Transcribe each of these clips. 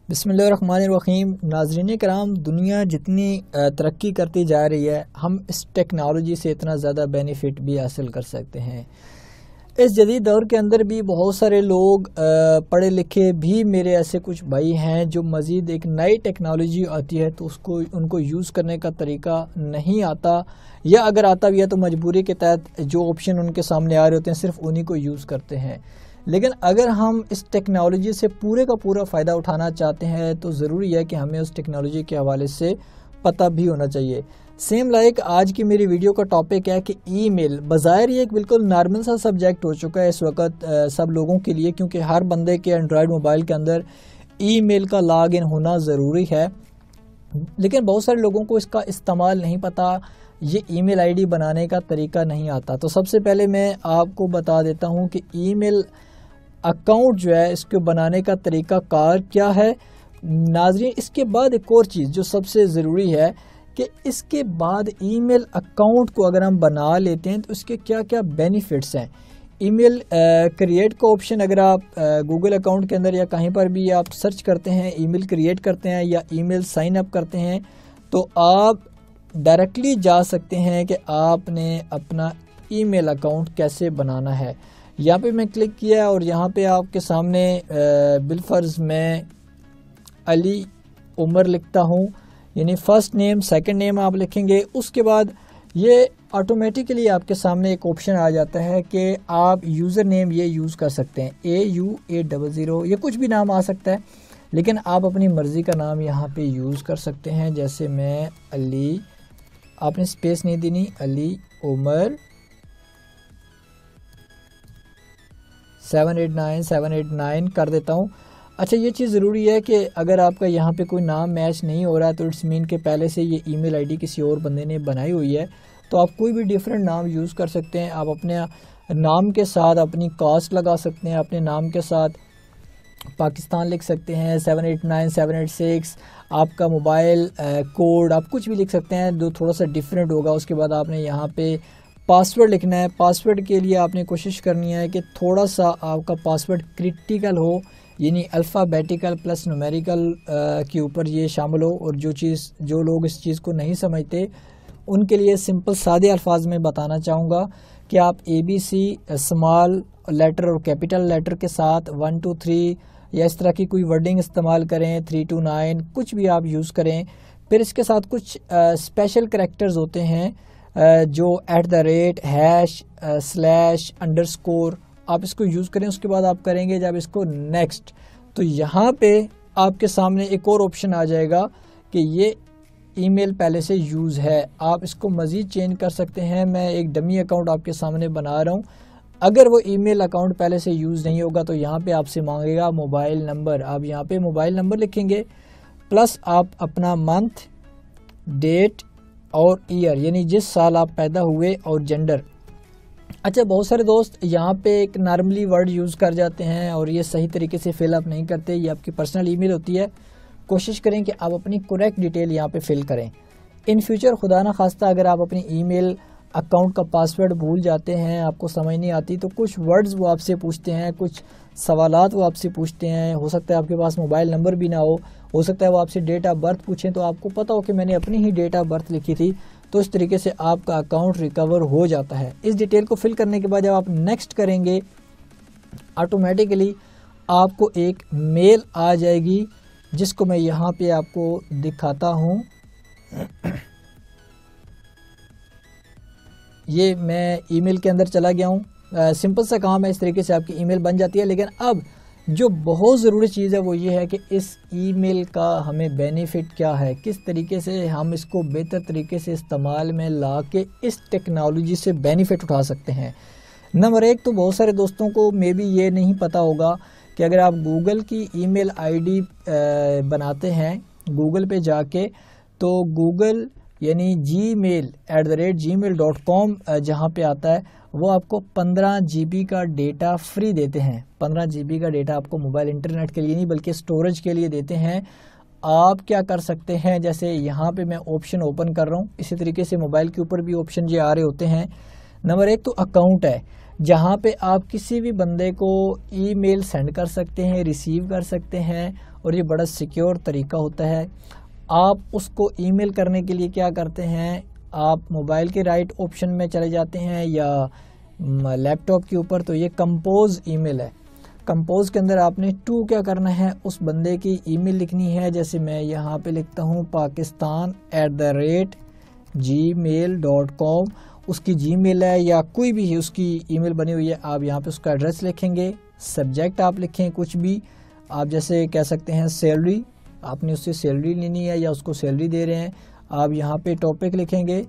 بسم اللہ الرحمن الرحیم۔ ناظرین کرام، دنیا جتنی ترقی کرتی جا رہی ہے، ہم اس ٹیکنالوجی سے اتنا زیادہ بینیفٹ بھی حاصل کر سکتے ہیں۔ اس جدید دور کے اندر بھی بہت سارے لوگ پڑھے لکھے بھی میرے ایسے کچھ بھائی ہیں جو مزید ایک نئی ٹیکنالوجی آتی ہے تو ان کو یوز کرنے کا طریقہ نہیں آتا، یا اگر آتا بھی ہے تو مجبوری کے تحت جو آپشن ان کے سامنے آ رہے ہوتے ہیں صرف انہی کو یوز کرتے ہیں۔ لیکن اگر ہم اس ٹیکنالوجی سے پورے کا پورا فائدہ اٹھانا چاہتے ہیں تو ضروری ہے کہ ہمیں اس ٹیکنالوجی کے حوالے سے پتہ بھی ہونا چاہیے۔ سیم لائک آج کی میری ویڈیو کا ٹاپک ہے کہ ای میل۔ بظاہر یہ ایک بالکل نارمل سا سبجیکٹ ہو چکا ہے اس وقت سب لوگوں کے لیے، کیونکہ ہر بندے کے اینڈرائیڈ موبائل کے اندر ای میل کا لاگ ان ہونا ضروری ہے، لیکن بہت سارے لوگوں کو اس کا استعمال نہیں پتہ، یہ ای میل آئی ڈی بنانے کا طریقہ نہیں آتا۔ تو سب سے پہلے میں آپ کو بتا دیتا ہوں کہ ای میل اکاؤنٹ جو ہے اس کو بنانے کا طریقہ کار کیا ہے۔ ناظرین، اس کے بعد ایک اور چیز جو سب سے ضروری ہے کہ اس کے بعد ای میل اکاؤنٹ کو اگر ہم بنا لیتے ہیں تو اس کے کیا کیا بینیفٹس ہیں۔ ای میل کریٹ کا آپشن اگر آپ گوگل اکاؤنٹ کے اندر یا کہیں پر بھی آپ سرچ کرتے ہیں، ای میل کریٹ کرتے ہیں یا ای میل سائن اپ کرتے ہیں تو آپ ڈائریکٹلی جا سکتے ہیں کہ آپ نے اپنا ای میل اکاؤنٹ کیسے بنانا ہے۔ یہاں پہ میں کلک کیا اور یہاں پہ آپ کے سامنے بالفرض میں علی عمر لکھتا ہوں، یعنی فرسٹ نیم سیکنڈ نیم آپ لکھیں گے۔ اس کے بعد یہ آٹومیٹیکلی آپ کے سامنے ایک آپشن آ جاتا ہے کہ آپ یوزر نیم یہ یوز کر سکتے ہیں، AU800 یہ کچھ بھی نام آ سکتا ہے، لیکن آپ اپنی مرضی کا نام یہاں پہ یوز کر سکتے ہیں۔ جیسے میں علی، آپ نے اسپیس نہیں دینی، علی عمر 789 کر دیتا ہوں۔ اچھا، یہ چیز ضروری ہے کہ اگر آپ کا یہاں پہ کوئی نام میچ نہیں ہو رہا ہے تو اٹس مین کہ پہلے سے یہ ای میل آئی ڈی کسی اور بندے نے بنائی ہوئی ہے، تو آپ کوئی بھی ڈیفرنٹ نام یوز کر سکتے ہیں۔ آپ اپنے نام کے ساتھ اپنی کاسٹ لگا سکتے ہیں، اپنے نام کے ساتھ پاکستان لکھ سکتے ہیں، 789 786 آپ کا موبائل کوڈ آپ کچھ بھی لکھ سکتے ہیں جو تھوڑا سا ڈیفرنٹ ہوگا۔ اس کے بعد آپ نے یہاں پہ پاسورڈ لکھنا ہے۔ پاسورڈ کے لیے آپ نے کوشش کرنی ہے کہ تھوڑا سا آپ کا پاسورڈ کرٹیکل ہو، یعنی الفابیٹیکل پلس نومیریکل کے اوپر یہ شامل ہو، اور جو لوگ اس چیز کو نہیں سمجھتے ان کے لیے سمپل سادے الفاظ میں بتانا چاہوں گا کہ آپ ABC اسمال لیٹر اور کیپٹل لیٹر کے ساتھ 1 2 3 یا اس طرح کی کوئی ورڈنگ استعمال کریں، 3 2 9 کچھ بھی آپ یوز کریں۔ پھر اس کے ساتھ کچھ اسپیشل کریکٹرز ہوتے ہیں جو @/ آپ اس کو یوز کریں۔ اس کے بعد آپ کریں گے جب اس کو نیکسٹ، تو یہاں پہ آپ کے سامنے ایک اور آپشن آ جائے گا کہ یہ ای میل پہلے سے یوز ہے، آپ اس کو مزید چینج کر سکتے ہیں۔ میں ایک ڈمی اکاؤنٹ آپ کے سامنے بنا رہا ہوں، اگر وہ ای میل اکاؤنٹ پہلے سے یوز نہیں ہوگا تو یہاں پہ آپ سے مانگے گا موبائل نمبر۔ آپ یہاں پہ موبائل نمبر لکھیں گے، پلس آپ اپنا منتھ، ڈیٹ اور ایئر، یعنی جس سال آپ پیدا ہوئے، اور جینڈر۔ اچھا، بہت سارے دوست یہاں پہ ایک نارملی ورڈ یوز کر جاتے ہیں اور یہ صحیح طریقے سے فل اپ نہیں کرتے، یہ آپ کی پرسنل ای میل ہوتی ہے۔ کوشش کریں کہ آپ اپنی کریکٹ ڈیٹیل یہاں پہ فل کریں۔ ان فیوچر خدا نہ خواستہ اگر آپ اپنی ای میل اکاؤنٹ کا پاسورڈ بھول جاتے ہیں، آپ کو سمجھ نہیں آتی، تو کچھ ورڈز وہ آپ سے پوچھتے ہیں، کچھ سوالات وہ آپ سے پوچھتے ہیں۔ ہو سکتا ہے آپ کے پاس موبائل نمبر بھی نہ ہو سکتا ہے وہ آپ سے ڈیٹ آف برتھ پوچھیں تو آپ کو پتہ ہو کہ میں نے اپنی ہی ڈیٹ آف برتھ لکھی تھی، تو اس طریقے سے آپ کا اکاؤنٹ ریکور ہو جاتا ہے۔ اس ڈیٹیل کو فل کرنے کے بعد جب آپ نیکسٹ کریں گے، آٹومیٹیکلی آپ کو ایک میل آ جائے گی جس کو میں یہاں پہ آپ کو دکھاتا ہوں۔ یہ میں ای میل کے اندر چلا گیا ہوں۔ سمپل سا کام ہے، اس طریقے سے آپ کی ای میل بن جاتی ہے۔ لیکن اب جو بہت ضروری چیز ہے وہ یہ ہے کہ اس ای میل کا ہمیں بینیفٹ کیا ہے، کس طریقے سے ہم اس کو بہتر طریقے سے استعمال میں لا کے اس ٹیکنالوجی سے بینیفٹ اٹھا سکتے ہیں۔ نمبر 1 تو بہت سارے دوستوں کو مے بی یہ نہیں پتہ ہوگا کہ اگر آپ گوگل کی ای میل آئی ڈی بناتے ہیں گوگل پہ جا کے، تو گوگل یعنی gmail@gmail.com جہاں پہ آتا ہے وہ آپ کو 15 GB کا ڈیٹا فری دیتے ہیں۔ 15 GB کا ڈیٹا آپ کو موبائل انٹرنیٹ کے لیے نہیں بلکہ سٹوریج کے لیے دیتے ہیں۔ آپ کیا کر سکتے ہیں، جیسے یہاں پہ میں آپشن اوپن کر رہا ہوں، اسی طریقے سے موبائل کے اوپر بھی آپشن یہ آ رہے ہوتے ہیں۔ نمبر 1 تو اکاؤنٹ ہے، جہاں پہ آپ کسی بھی بندے کو ای میل سینڈ کر سکتے ہیں، ریسیو کر سکتے ہیں، اور یہ بڑا سیکیور طریقہ ہوتا ہے. آپ اس کو ای میل کرنے کے لیے کیا کرتے ہیں, آپ موبائل کے رائٹ آپشن میں چلے جاتے ہیں یا لیپ ٹاپ کے اوپر, تو یہ کمپوز ای میل ہے. کمپوز کے اندر آپ نے ٹو کیا کرنا ہے, اس بندے کی ای میل لکھنی ہے. جیسے میں یہاں پہ لکھتا ہوں pakistan@gmail.com, اس کی جی میل ہے یا کوئی بھی اس کی ای میل بنی ہوئی ہے. آپ یہاں پہ اس کا ایڈریس لکھیں گے, سبجیکٹ آپ لکھیں کچھ بھی, آپ جیسے کہہ سکتے ہیں سیلری, آپ نے اس سے سیلری لینی ہے یا اس کو سیلری دے رہے ہیں. آپ یہاں پہ ٹاپک لکھیں گے,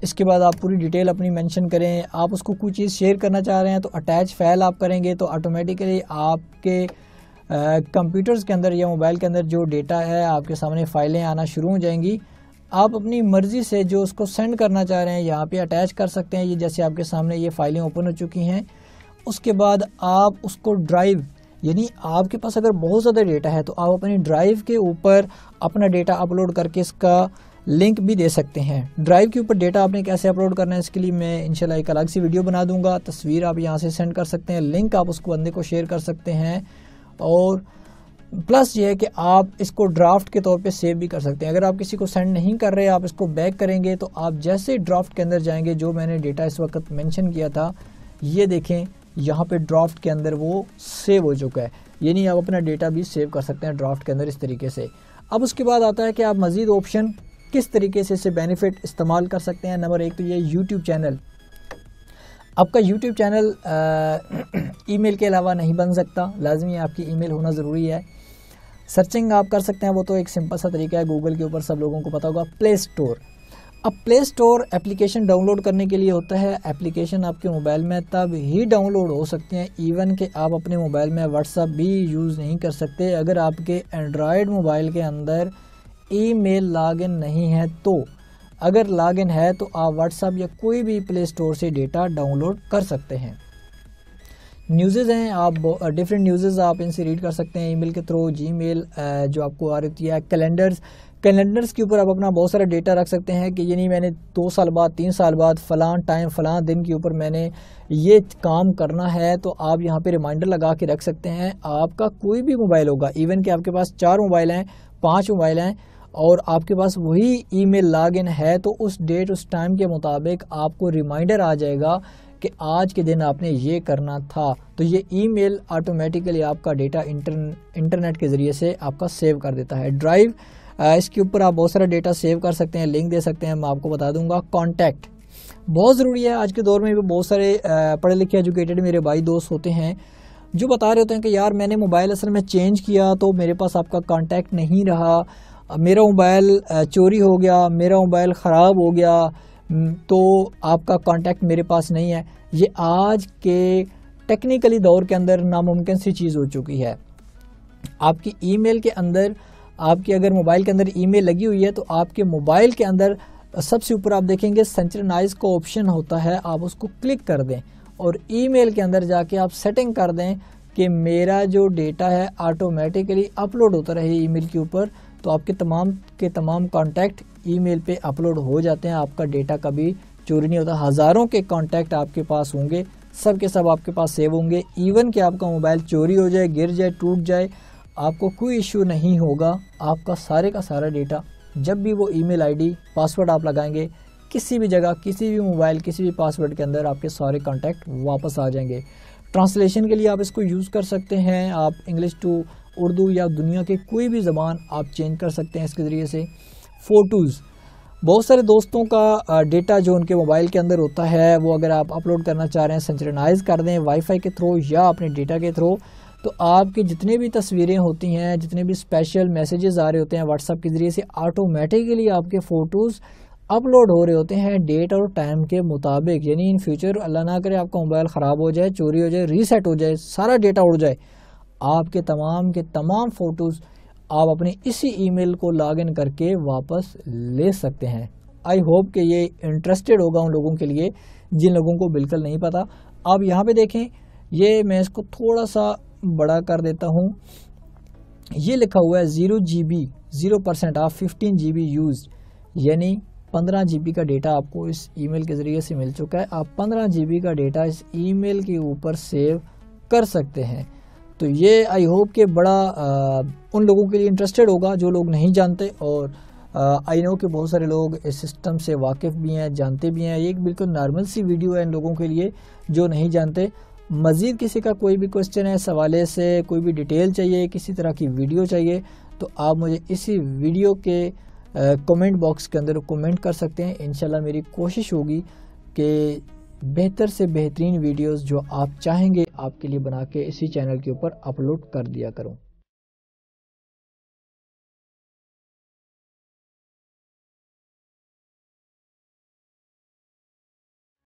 اس کے بعد آپ پوری ڈیٹیل اپنی مینشن کریں. آپ اس کو کوئی چیز شیئر کرنا چاہ رہے ہیں تو اٹیچ فائل آپ کریں گے, تو آٹومیٹیکلی آپ کے کمپیوٹرز کے اندر یا موبائل کے اندر جو ڈیٹا ہے آپ کے سامنے فائلیں آنا شروع ہو جائیں گی. آپ اپنی مرضی سے جو اس کو سینڈ کرنا چاہ رہے ہیں یہاں پہ اٹیچ کر سکتے ہیں. یہ جیسے آپ کے سامنے یہ فائلیں اوپن ہو چکی ہیں. اس کے بعد آپ اس کو ڈرائیو, یعنی آپ کے پاس اگر بہت زیادہ ڈیٹا ہے تو آپ اپنی ڈرائیو کے اوپر اپنا ڈیٹا اپلوڈ کر کے اس کا لنک بھی دے سکتے ہیں. ڈرائیو کے اوپر ڈیٹا آپ نے کیسے اپلوڈ کرنا ہے اس کے لیے میں انشاءاللہ ایک الگ سی ویڈیو بنا دوں گا. تصویر آپ یہاں سے سینڈ کر سکتے ہیں, لنک آپ اس کو بندے کو شیئر کر سکتے ہیں, اور پلس یہ ہے کہ آپ اس کو ڈرافٹ کے طور پہ سیو بھی کر سکتے ہیں. اگر آپ کسی کو سینڈ نہیں کر رہے, آپ اس کو بیک کریں گے تو آپ جیسے ڈرافٹ کے اندر جائیں گے, جو میں نے ڈیٹا اس وقت مینشن کیا تھا یہ دیکھیں یہاں پہ ڈرافٹ کے اندر وہ سیو ہو چکا ہے. یعنی آپ اپنا ڈیٹا بھی سیو کر سکتے ہیں ڈرافٹ کے اندر اس طریقے سے. اب اس کے بعد آتا ہے کہ آپ مزید آپشن کس طریقے سے بینیفٹ استعمال کر سکتے ہیں. نمبر 1 تو یہ یوٹیوب چینل. آپ کا یوٹیوب چینل ای میل کے علاوہ نہیں بن سکتا, لازمی آپ کی ای میل ہونا ضروری ہے. سرچنگ آپ کر سکتے ہیں, وہ تو ایک سمپل سا طریقہ ہے, گوگل کے اوپر سب لوگوں کو پتا ہوگا. پلے اسٹور, اب پلے اسٹور اپلیکیشن ڈاؤن لوڈ کرنے کے لیے ہوتا ہے. اپلیکیشن آپ کے موبائل میں تب ہی ڈاؤن لوڈ ہو سکتے ہیں ایون کہ آپ اپنے موبائل میں واٹس ایپ بھی یوز نہیں کر سکتے اگر آپ کے اینڈرائڈ موبائل کے اندر ای میل لاگ ان نہیں ہے. تو اگر لاگ ان ہے تو آپ واٹس ایپ یا کوئی بھی پلے اسٹور سے ڈیٹا ڈاؤن لوڈ کر سکتے ہیں. نیوزز ہیں, آپ ڈیفرنٹ نیوزز آپ ان سے ریڈ کر سکتے ہیں ای میل کے تھرو. جی میل جو آپ کو آ رہی ہے, کیلنڈرز کے اوپر آپ اپنا بہت سارا ڈیٹا رکھ سکتے ہیں کہ یعنی میں نے 2 سال بعد 3 سال بعد فلاں ٹائم فلاں دن کے اوپر میں نے یہ کام کرنا ہے, تو آپ یہاں پہ ریمائنڈر لگا کے رکھ سکتے ہیں. آپ کا کوئی بھی موبائل ہوگا, ایون کہ آپ کے پاس 4 موبائل ہیں 5 موبائل ہیں اور آپ کے پاس وہی ای میل لاگ ان ہے, تو اس ڈیٹ اس ٹائم کے مطابق آپ کو ریمائنڈر آ جائے گا کہ آج کے دن آپ نے یہ کرنا تھا. تو یہ ای میل آٹومیٹیکلی آپ کا ڈیٹا انٹرنیٹ کے ذریعے سے آپ کا سیو کر دیتا ہے. ڈرائیو, اس کے اوپر آپ بہت سارا ڈیٹا سیو کر سکتے ہیں, لنک دے سکتے ہیں, میں آپ کو بتا دوں گا. کانٹیکٹ بہت ضروری ہے آج کے دور میں. بھی بہت سارے پڑھے لکھے ایجوکیٹڈ میرے بھائی دوست ہوتے ہیں جو بتا رہے ہوتے ہیں کہ یار میں نے موبائل اصل میں چینج کیا تو میرے پاس آپ کا کانٹیکٹ نہیں رہا, میرا موبائل چوری ہو گیا, میرا موبائل خراب ہو گیا, تو آپ کا کانٹیکٹ میرے پاس نہیں ہے. یہ آج کے ٹیکنیکلی دور کے اندر ناممکن سی چیز ہو چکی ہے. آپ کی ای میل کے اندر, آپ کی اگر موبائل کے اندر ای میل لگی ہوئی ہے تو آپ کے موبائل کے اندر سب سے اوپر آپ دیکھیں گے سنچرنائز کا آپشن ہوتا ہے, آپ اس کو کلک کر دیں اور ای میل کے اندر جا کے آپ سیٹنگ کر دیں کہ میرا جو ڈیٹا ہے آٹومیٹیکلی اپلوڈ ہوتا رہے ای میل کے اوپر. تو آپ کے تمام کانٹیکٹ ای میل پہ اپلوڈ ہو جاتے ہیں, آپ کا ڈیٹا کبھی چوری نہیں ہوتا. ہزاروں کے کانٹیکٹ آپ کے پاس ہوں گے, سب کے سب آپ کے پاس سیو ہوں گے. ایون کہ آپ کا موبائل چوری ہو جائے, گر جائے, ٹوٹ جائے, آپ کو کوئی ایشو نہیں ہوگا. آپ کا سارا ڈیٹا جب بھی وہ ای میل آئی ڈی پاسورڈ آپ لگائیں گے کسی بھی جگہ, کسی بھی موبائل, کسی بھی پاسورڈ کے اندر آپ کے سارے کانٹیکٹ واپس آ جائیں گے. ٹرانسلیشن کے لیے آپ اس کو یوز کر سکتے ہیں, آپ انگلش ٹو اردو یا دنیا کے کوئی بھی زبان آپ چینج کر سکتے ہیں اس کے ذریعے سے. فوٹوز, بہت سارے دوستوں کا ڈیٹا جو ان کے موبائل کے اندر ہوتا ہے وہ اگر آپ اپلوڈ کرنا چاہ رہے ہیں, سنچرنائز کر دیں وائی فائی کے تھرو یا اپنے ڈیٹا کے تھرو, تو آپ کی جتنے بھی تصویریں ہوتی ہیں, جتنے بھی اسپیشل میسیجز آ رہے ہوتے ہیں واٹس ایپ کے ذریعے سے, آٹومیٹیکلی آپ کے فوٹوز اپلوڈ ہو رہے ہوتے ہیں ڈیٹ اور ٹائم کے مطابق. یعنی ان فیوچر اللہ نہ کرے آپ کا موبائل خراب ہو جائے, چوری ہو جائے, ریسیٹ ہو جائے, سارا ڈیٹا اڑ جائے, آپ کے تمام فوٹوز آپ اپنی اسی ای میل کو لاگ ان کر کے واپس لے سکتے ہیں. آئی ہوپ کہ یہ انٹرسٹڈ ہوگا ان لوگوں کے لیے جن لوگوں کو بالکل نہیں پتا. آپ یہاں پہ دیکھیں, یہ میں اس کو تھوڑا سا بڑا کر دیتا ہوں, یہ لکھا ہوا ہے 0 GB 0% آف 15 GB یوزڈ, یعنی 15 GB کا ڈیٹا آپ کو اس ای میل کے ذریعے سے مل چکا ہے. آپ 15 GB کا ڈیٹا اس ای میل کے اوپر سیو کر سکتے ہیں. تو یہ آئی ہوپ کہ بڑا ان لوگوں کے لیے انٹرسٹڈ ہوگا جو لوگ نہیں جانتے, اور آئی نو کہ بہت سارے لوگ اس سسٹم سے واقف بھی ہیں, جانتے بھی ہیں. یہ ایک بالکل نارمل سی ویڈیو ہے ان لوگوں کے لیے جو نہیں جانتے. مزید کسی کا کوئی بھی کوسچن ہے اس حوالے سے, کوئی بھی ڈیٹیل چاہیے, کسی طرح کی ویڈیو چاہیے, تو آپ مجھے اسی ویڈیو کے کمنٹ باکس کے اندر کمنٹ کر سکتے ہیں. انشاءاللہ میری کوشش ہوگی کہ بہتر سے بہترین ویڈیوز جو آپ چاہیں گے آپ کے لیے بنا کے اسی چینل کے اوپر اپلوڈ کر دیا کروں.